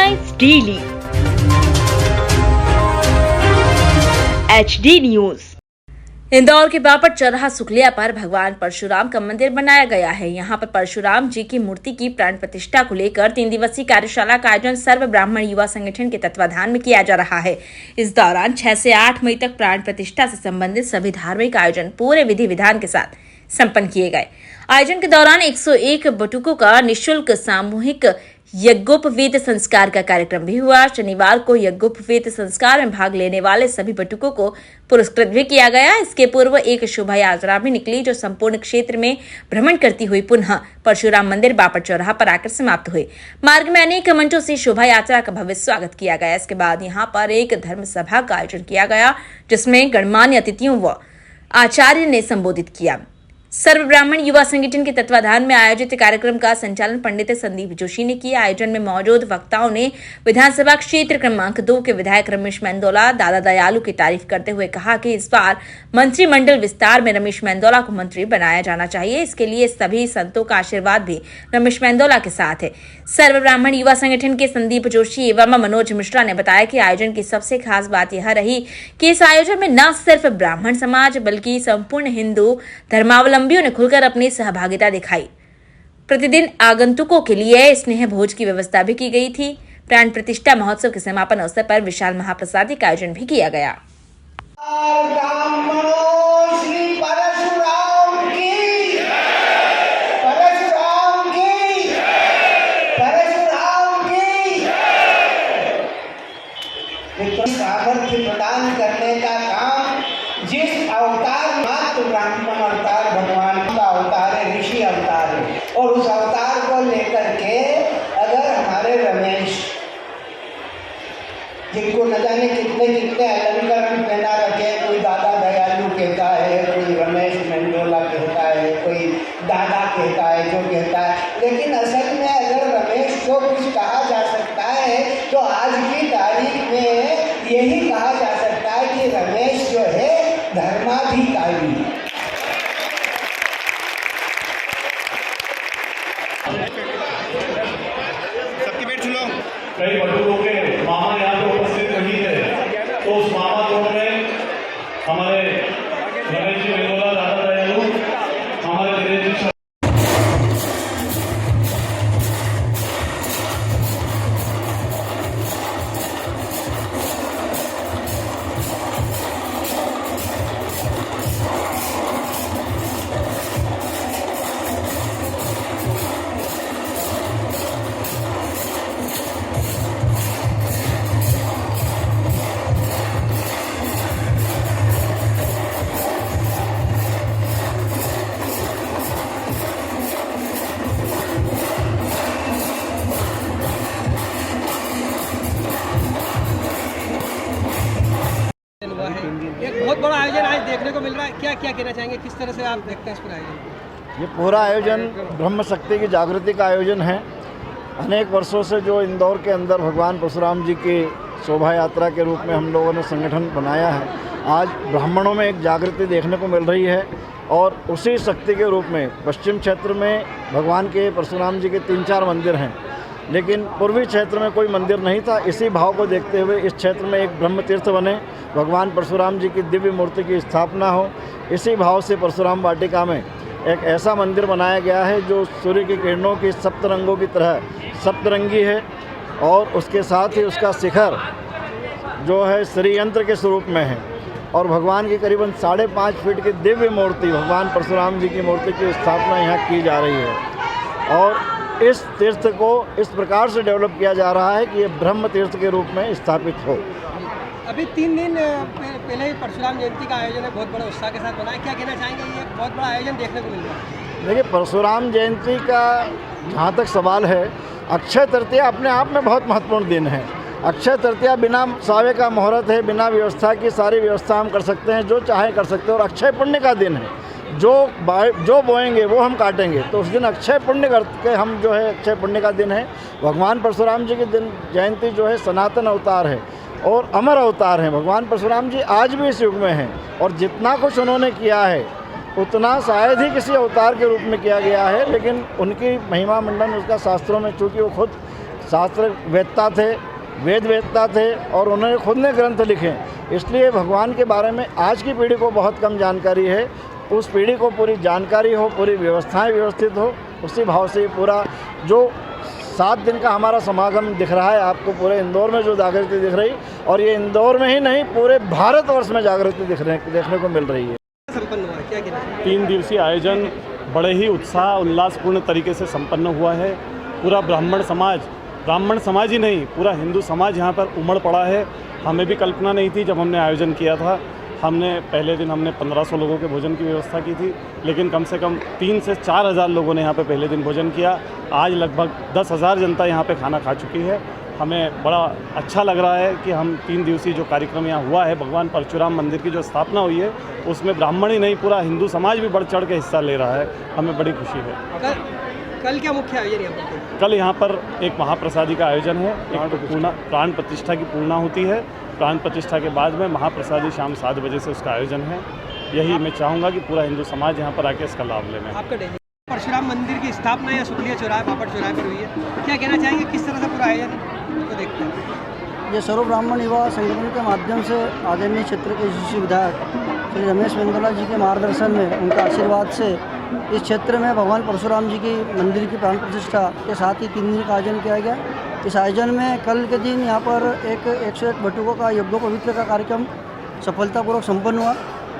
Headlines daily HD news. Indore के बापट चौराहा सुखलिया पर भगवान परशुराम का मंदिर बनाया गया है। यहाँ पर परशुराम जी की मूर्ति की प्राण प्रतिष्ठा को लेकर 3 दिवसीय कार्यशाला का आयोजन सर्व ब्राह्मण युवा संगठन के तत्वाधान में किया जा रहा है। इस दौरान 6 से 8 मई तक प्राण प्रतिष्ठा से संबंधित सभी धार्मिक आयोजन पूरे विधि विधान के साथ संपन्न किए गए। आयोजन के दौरान 101 बटुकों का निःशुल्क सामूहिक यज्ञोपवीत संस्कार का कार्यक्रम भी हुआ। शनिवार को यज्ञोपवीत संस्कार में भाग लेने वाले सभी बटुकों को पुरस्कृत भी किया गया। इसके पूर्व एक शोभा यात्रा भी निकली जो संपूर्ण क्षेत्र में भ्रमण करती हुई पुनः परशुराम मंदिर बापट चौराहा पर आकर समाप्त हुई। मार्ग में अनेक मंचों से शोभा यात्रा का भव्य स्वागत किया गया। इसके बाद यहाँ पर एक धर्म सभा का आयोजन किया गया जिसमें गणमान्य अतिथियों व आचार्य ने संबोधित किया। सर्व ब्राह्मण युवा संगठन के तत्वाधान में आयोजित कार्यक्रम का संचालन पंडित संदीप जोशी ने किया। आयोजन में मौजूद वक्ताओं ने विधानसभा क्षेत्र क्रमांक 2 के विधायक रमेश मेंदोला दादा दयालु की तारीफ करते हुए कहा कि इस बार मंत्रिमंडल विस्तार में रमेश मेंदोला को मंत्री बनाया जाना चाहिए। इसके लिए सभी संतों का आशीर्वाद भी रमेश मेंदोला के साथ है। सर्व ब्राह्मण युवा संगठन के संदीप जोशी एवं मनोज मिश्रा ने बताया कि आयोजन की सबसे खास बात यह रही कि इस आयोजन में न सिर्फ ब्राह्मण समाज बल्कि संपूर्ण हिंदू धर्मावलंबियों ने खुलकर अपनी सहभागिता दिखाई। प्रतिदिन आगंतुकों के लिए स्नेह भोज की व्यवस्था भी की गई थी। प्राण प्रतिष्ठा महोत्सव के समापन अवसर पर विशाल महाप्रसादी का आयोजन भी किया गया। सामर्थ्य प्रदान करने का काम जिस अवतार मात्र ब्राह्मण अवतार भगवान का अवतार है, ऋषि अवतार है, और उस अवतार को लेकर के अगर हमारे रमेश जिनको न जाने कितने कितने अलंकरण पहना रखे, कोई दादा दयालु कहता है, कोई रमेश मेंदोला कहता है, कोई दादा कहता है, जो कहता है, लेकिन असल में अगर रमेश को कुछ कहा जा सकता है तो आज की तारीख में यही कहा जा सकता है कि रमेश जो है धर्माधिकारी है। सबकी पेट छुलो। कई बटुकों के मामा यहाँ पे उपस्थित नहीं थे, तो उस मामा जोड़ में हमारे रमेश जी मेंदोला दादा दयालु, हमारे दिनेश जी एक बहुत बड़ा आयोजन आज देखने को मिल रहा है, क्या क्या कहना चाहेंगे, किस तरह से आप देखते हैं इस पूरे आयोजन? ये पूरा आयोजन ब्रह्म शक्ति की जागृति का आयोजन है। अनेक वर्षों से जो इंदौर के अंदर भगवान परशुराम जी की शोभा यात्रा के रूप में हम लोगों ने संगठन बनाया है, आज ब्राह्मणों में एक जागृति देखने को मिल रही है। और उसी शक्ति के रूप में पश्चिम क्षेत्र में भगवान के परशुराम जी के 3-4 मंदिर हैं, लेकिन पूर्वी क्षेत्र में कोई मंदिर नहीं था। इसी भाव को देखते हुए इस क्षेत्र में एक ब्रह्म तीर्थ बने, भगवान परशुराम जी की दिव्य मूर्ति की स्थापना हो। इसी भाव से परशुराम वाटिका में एक ऐसा मंदिर बनाया गया है जो सूर्य की किरणों की सप्तरंगों की तरह सप्तरंगी है, और उसके साथ ही उसका शिखर जो है श्रीयंत्र के स्वरूप में है, और भगवान की करीबन 5.5 फीट की दिव्य मूर्ति भगवान परशुराम जी की मूर्ति की स्थापना यहाँ की जा रही है। और इस तीर्थ को इस प्रकार से डेवलप किया जा रहा है कि ये ब्रह्म तीर्थ के रूप में स्थापित हो। अभी 3 दिन पहले ही परशुराम जयंती का आयोजन है, बहुत बड़े उत्साह के साथ बना है, क्या कहना चाहेंगे? ये बहुत बड़ा आयोजन देखने को मिल रहा है। देखिए, परशुराम जयंती का जहाँ तक सवाल है, अक्षय तृतीया अपने आप में बहुत महत्वपूर्ण दिन है। अक्षय तृतीया बिना सावे का मुहूर्त है, बिना व्यवस्था की सारी व्यवस्था हम कर सकते हैं, जो चाहे कर सकते हैं। और अक्षय पुण्य का दिन है, जो बोएंगे वो हम काटेंगे, तो उस दिन अक्षय पुण्य करके हम जो है अक्षय पुण्य का दिन है। भगवान परशुराम जी की दिन जयंती जो है सनातन अवतार है और अमर अवतार हैं। भगवान परशुराम जी आज भी इस युग में हैं, और जितना कुछ उन्होंने किया है उतना शायद ही किसी अवतार के रूप में किया गया है, लेकिन उनकी महिमा मंडन उसका शास्त्रों में, चूँकि वो खुद शास्त्र वेदता थे, वेद वेदता थे और उन्होंने खुद ने ग्रंथ लिखे। इसलिए भगवान के बारे में आज की पीढ़ी को बहुत कम जानकारी है। उस पीढ़ी को पूरी जानकारी हो, पूरी व्यवस्थाएं व्यवस्थित हो, उसी भाव से पूरा जो 7 दिन का हमारा समागम दिख रहा है आपको पूरे इंदौर में जो जागृति दिख रही, और ये इंदौर में ही नहीं पूरे भारतवर्ष में जागृति देखने को मिल रही है। संपन्न हुआ, क्या कहना चाहिए? 3 दिवसीय आयोजन बड़े ही उत्साह उल्लासपूर्ण तरीके से संपन्न हुआ है। पूरा ब्राह्मण समाज ही नहीं, पूरा हिंदू समाज यहाँ पर उमड़ पड़ा है। हमें भी कल्पना नहीं थी जब हमने आयोजन किया था। पहले दिन हमने 1500 लोगों के भोजन की व्यवस्था की थी, लेकिन कम से कम 3 से 4 हज़ार लोगों ने यहाँ पे पहले दिन भोजन किया। आज लगभग 10,000 जनता यहाँ पे खाना खा चुकी है। हमें बड़ा अच्छा लग रहा है कि हम 3 दिवसीय जो कार्यक्रम यहाँ हुआ है, भगवान परशुराम मंदिर की जो स्थापना हुई है, उसमें ब्राह्मण ही नहीं पूरा हिंदू समाज भी बढ़ चढ़ के हिस्सा ले रहा है। हमें बड़ी खुशी है। कल क्या मुख्य आयोजन यहाँ पर? कल यहाँ पर एक महाप्रसादी का आयोजन है, एक प्राण प्रतिष्ठा की पूर्णाहुति है। प्राण प्रतिष्ठा के बाद में महाप्रसादी शाम 7 बजे से उसका आयोजन है। यही मैं चाहूँगा कि पूरा हिंदू समाज यहाँ पर आके इसका लाभ लेने। आपका परशुराम मंदिर की स्थापना या शुक्लिया चौराहे पापड़ चौराहे पर हुई है, क्या कहना चाहेंगे, किस तरह से पूरा आयोजन को देखते हैं? ये सर्व ब्राह्मण युवा संगठन के माध्यम से आदरणीय क्षेत्र के यशस्वी विधायक श्री रमेश मेंदोला जी के मार्गदर्शन में, उनका आशीर्वाद से इस क्षेत्र में भगवान परशुराम जी की मंदिर की प्राण प्रतिष्ठा के साथ ही 3 दिन का आयोजन किया गया। इस आयोजन में कल के दिन यहाँ पर 101 बटुकों का यज्ञोपवीत का कार्यक्रम सफलतापूर्वक संपन्न हुआ।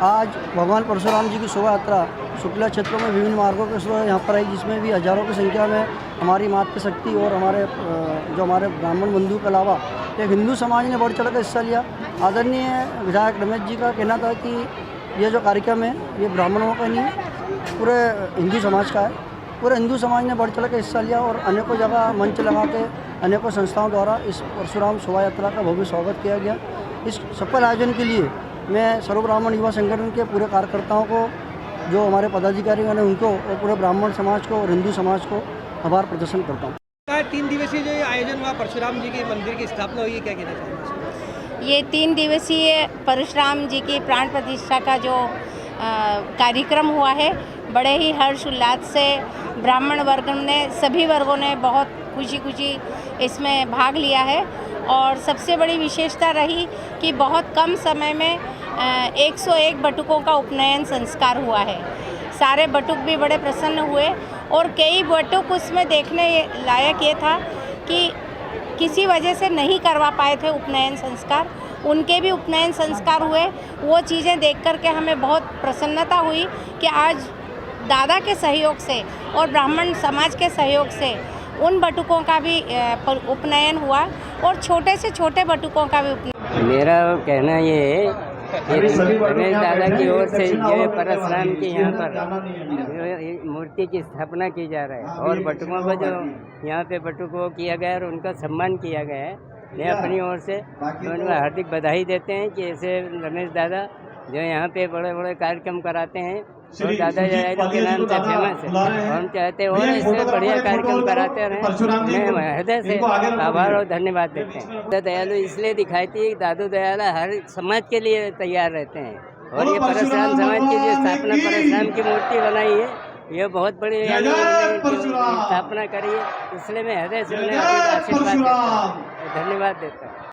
आज भगवान परशुराम जी की शोभा यात्रा शुक्ला क्षेत्रों में विभिन्न मार्गों के सुबह यहाँ पर आई, जिसमें भी हज़ारों की संख्या में हमारी मातृशक्ति और हमारे ब्राह्मण बंधु के अलावा एक हिंदू समाज ने बढ़ चढ़ कर हिस्सा लिया। आदरणीय विधायक रमेश जी का कहना था कि ये जो कार्यक्रम है ये ब्राह्मणों का नहीं, पूरे हिंदू समाज का है। पूरे हिंदू समाज ने बढ़ चढ़ कर हिस्सा लिया और अनेकों जगह मंच लगा के अनेकों संस्थाओं द्वारा इस परशुराम शोभा यात्रा का भव्य स्वागत किया गया। इस सफल आयोजन के लिए मैं सर्व ब्राह्मण युवा संगठन के पूरे कार्यकर्ताओं को, जो हमारे पदाधिकारीगण हैं उनको, और पूरे ब्राह्मण समाज को और हिंदू समाज को आभार प्रदर्शन करता हूँ। 3 दिवसीय जो आयोजन हुआ परशुराम जी के मंदिर की स्थापना हुई है, क्या कहना चाहिए? ये 3 दिवसीय परशुराम जी की प्राण प्रतिष्ठा का जो कार्यक्रम हुआ है, बड़े ही हर्ष उल्लास से ब्राह्मण वर्ग ने, सभी वर्गों ने बहुत खुशी इसमें भाग लिया है। और सबसे बड़ी विशेषता रही कि बहुत कम समय में 101 बटुकों का उपनयन संस्कार हुआ है। सारे बटुक भी बड़े प्रसन्न हुए और कई बटुक उसमें देखने लायक ये था कि किसी वजह से नहीं करवा पाए थे उपनयन संस्कार, उनके भी उपनयन संस्कार हुए। वो चीज़ें देख कर के हमें बहुत प्रसन्नता हुई कि आज दादा के सहयोग से और ब्राह्मण समाज के सहयोग से उन बटुकों का भी उपनयन हुआ और छोटे से छोटे बटुकों का भी उपनयन। मेरा कहना ये है कि रमेश दादा की ओर से जो परशुराम की यहाँ पर मूर्ति की स्थापना की जा रहा है और बटुकों को जो यहाँ पे बटुकों किया गया और उनका सम्मान किया गया है, मैं अपनी ओर से उनको हार्दिक बधाई देते हैं कि ऐसे रमेश दादा जो यहाँ पे बड़े बड़े कार्यक्रम कराते हैं और दादा दयालु के नाम से फेमस है। हम चाहते हैं और ऐसे बढ़िया कार्यक्रम कराते रहें। मैं हृदय से आभार और धन्यवाद देते हैं। दादा दयालु इसलिए दिखाती है कि दादू दयाल हर समाज के लिए तैयार रहते हैं और ये परशुराम समाज की जो स्थापना परशुराम की मूर्ति बनाई है, ये बहुत बड़ी स्थापना करी है, इसलिए मैं हृदय से उन्हें आशीर्वाद देता हूँ, धन्यवाद देता हूँ।